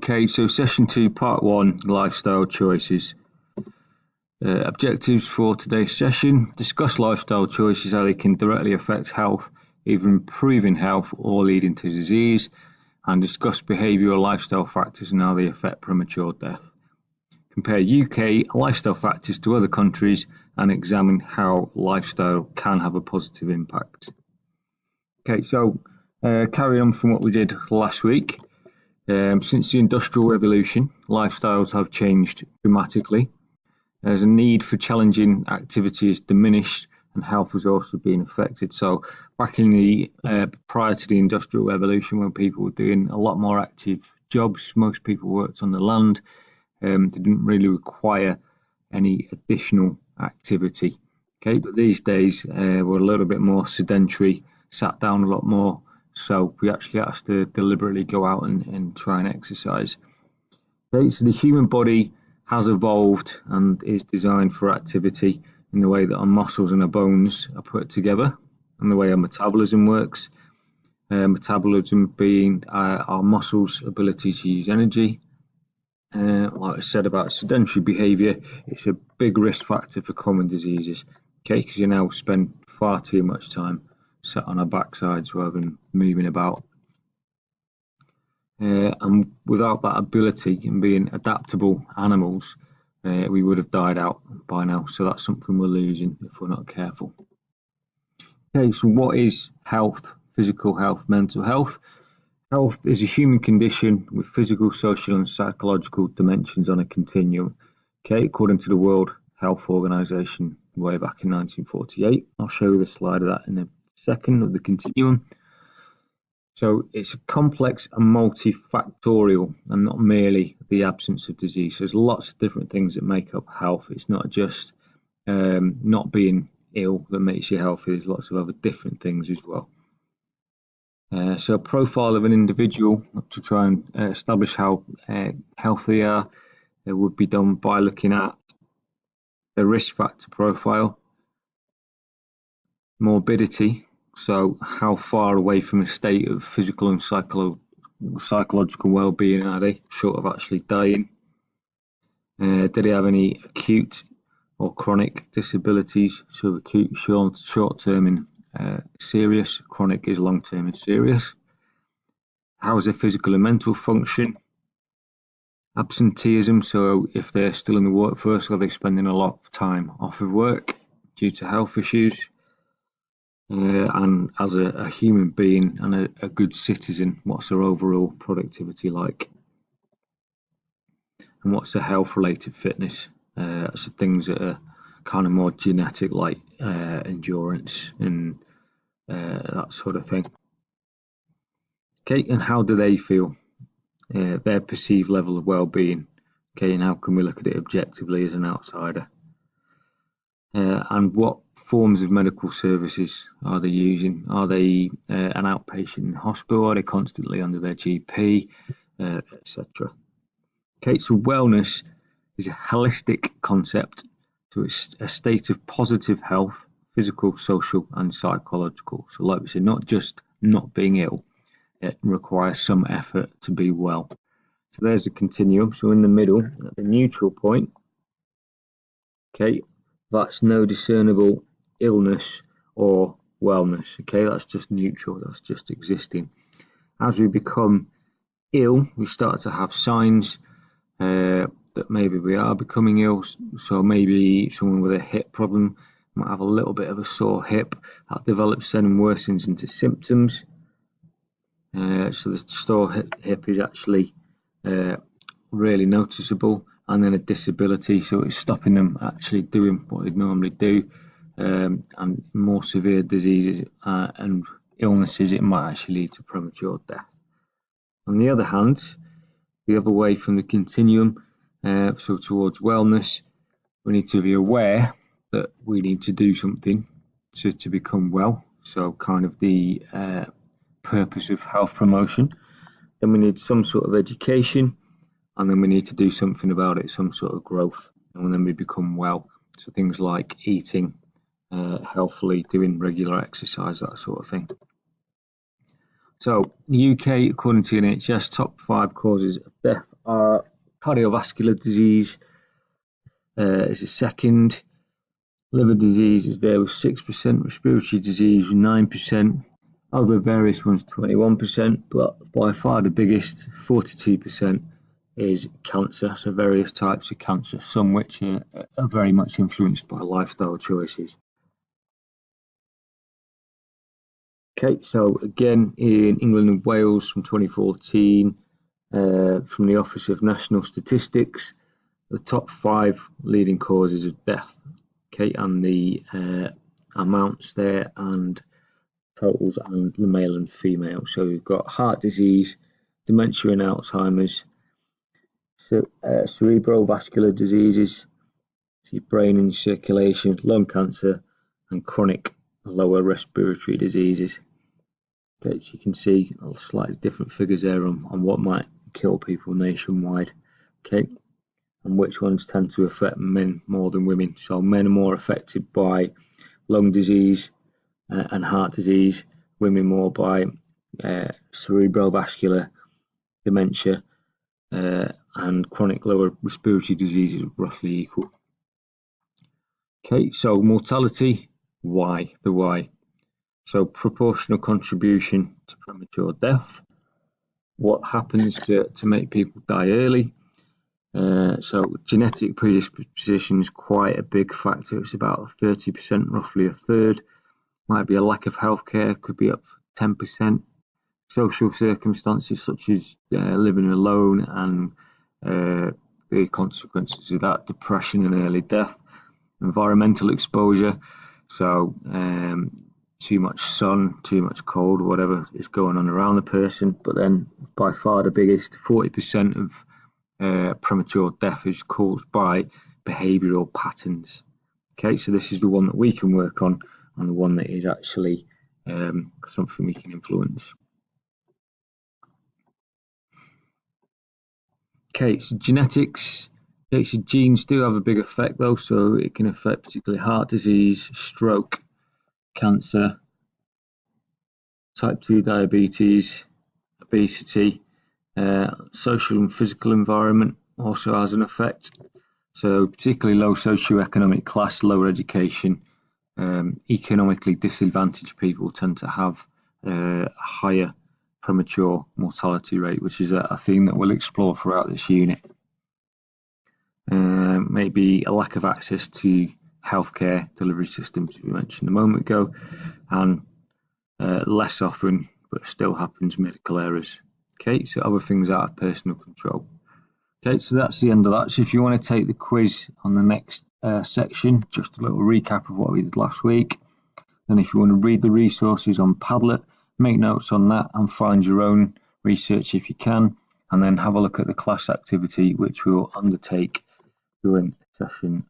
Okay, so session 2, part 1, lifestyle choices. Objectives for today's session: discuss lifestyle choices, how they can directly affect health, either improving health or leading to disease, and discuss behavioural lifestyle factors and how they affect premature death. Compare UK lifestyle factors to other countries and examine how lifestyle can have a positive impact. Okay, so carry on from what we did last week. Since the Industrial Revolution, lifestyles have changed dramatically. There's a need for challenging activity has diminished, and health has also been affected. So back in the prior to the Industrial Revolution, when people were doing a lot more active jobs, most people worked on the land. They didn't really require any additional activity. Okay, but these days we're a little bit more sedentary, sat down a lot more. So we actually have to deliberately go out and try and exercise. Okay, so the human body has evolved and is designed for activity in the way that our muscles and our bones are put together and the way our metabolism works. Metabolism being our muscles' ability to use energy. Like I said about sedentary behaviour, it's a big risk factor for common diseases. Okay, because you now spend far too much time sat on our backsides rather than moving about. And without that ability and being adaptable animals, we would have died out by now. So that's something we're losing if we're not careful. Okay, so what is health? Physical health, mental health. Health is a human condition with physical, social and psychological dimensions on a continuum. Okay, according to the World Health Organization way back in 1948. I'll show you the slide of that in a second, of the continuum. So it's a complex and multifactorial and not merely the absence of disease. So there's lots of different things that make up health. It's not just not being ill that makes you healthy. There's lots of other different things as well. So a profile of an individual to try and establish how healthy they are, it would be done by looking at the risk factor profile, morbidity, so how far away from a state of physical and psychological well-being are they, short of actually dying? Do they have any acute or chronic disabilities? So acute, short-term and serious. Chronic is long-term and serious. How is their physical and mental function? Absenteeism, so if they're still in the workforce, are they spending a lot of time off of work due to health issues? And as a human being and a good citizen, what's their overall productivity like? And what's their health-related fitness? So things that are kind of more genetic, like endurance and that sort of thing. Okay, and how do they feel? Their perceived level of well-being. Okay, and how can we look at it objectively as an outsider? And what forms of medical services are they using? Are they an outpatient in hospital? Are they constantly under their GP, etc.? Okay, so wellness is a holistic concept to a state of positive health, physical, social, and psychological. So, like we said, not just not being ill, it requires some effort to be well. So there's a continuum. So in the middle, at the neutral point, okay, that's no discernible illness or wellness. Okay, that's just neutral, that's just existing. As we become ill, we start to have signs that maybe we are becoming ill. So maybe someone with a hip problem might have a little bit of a sore hip that develops then and worsens into symptoms. So the sore hip is actually really noticeable, and then a disability, so it's stopping them actually doing what they'd normally do, and more severe diseases and illnesses, it might actually lead to premature death. On the other hand, the other way from the continuum, so towards wellness, we need to be aware that we need to do something to become well, so kind of the purpose of health promotion. Then we need some sort of education, and then we need to do something about it, some sort of growth, and then we become well. So things like eating healthily, doing regular exercise, that sort of thing. So, the UK, according to NHS, top 5 causes of death are cardiovascular disease is a second, liver disease is there with 6%, respiratory disease 9%, other various ones 21%, but by far the biggest, 42%, is cancer, so various types of cancer, some which are very much influenced by lifestyle choices. Okay, so again in England and Wales from 2014, from the Office of National Statistics, the top 5 leading causes of death. Okay, and the amounts there and totals and the male and female. So we've got heart disease, dementia and Alzheimer's, cerebral vascular diseases, brain and circulation, lung cancer, and chronic lower respiratory diseases. Okay, so you can see slightly different figures there on what might kill people nationwide. Okay, and which ones tend to affect men more than women. So men are more affected by lung disease and heart disease, women more by cerebral vascular, dementia, and chronic lower respiratory diseases, roughly equal. Okay, so mortality, why? The why. So proportional contribution to premature death. What happens to make people die early? So genetic predisposition is quite a big factor. It's about 30%, roughly a third. Might be a lack of healthcare, could be up 10%. Social circumstances such as living alone and the consequences of that, depression and early death. Environmental exposure, so too much sun, too much cold, whatever is going on around the person. But then by far the biggest, 40% of premature death is caused by behavioural patterns. Okay, so this is the one that we can work on and the one that is actually something we can influence. Okay, so genetics. Okay, so genes do have a big effect though, so it can affect particularly heart disease, stroke, cancer, type 2 diabetes, obesity. Social and physical environment also has an effect. So particularly low socioeconomic class, lower education, economically disadvantaged people tend to have a higher premature mortality rate, which is a theme that we'll explore throughout this unit. Maybe a lack of access to healthcare delivery systems we mentioned a moment ago, and less often, but still happens, medical errors. Okay, so other things out of personal control. Okay, so that's the end of that. So if you want to take the quiz on the next section, just a little recap of what we did last week. And if you want to read the resources on Padlet, make notes on that and find your own research if you can, and then have a look at the class activity which we will undertake during session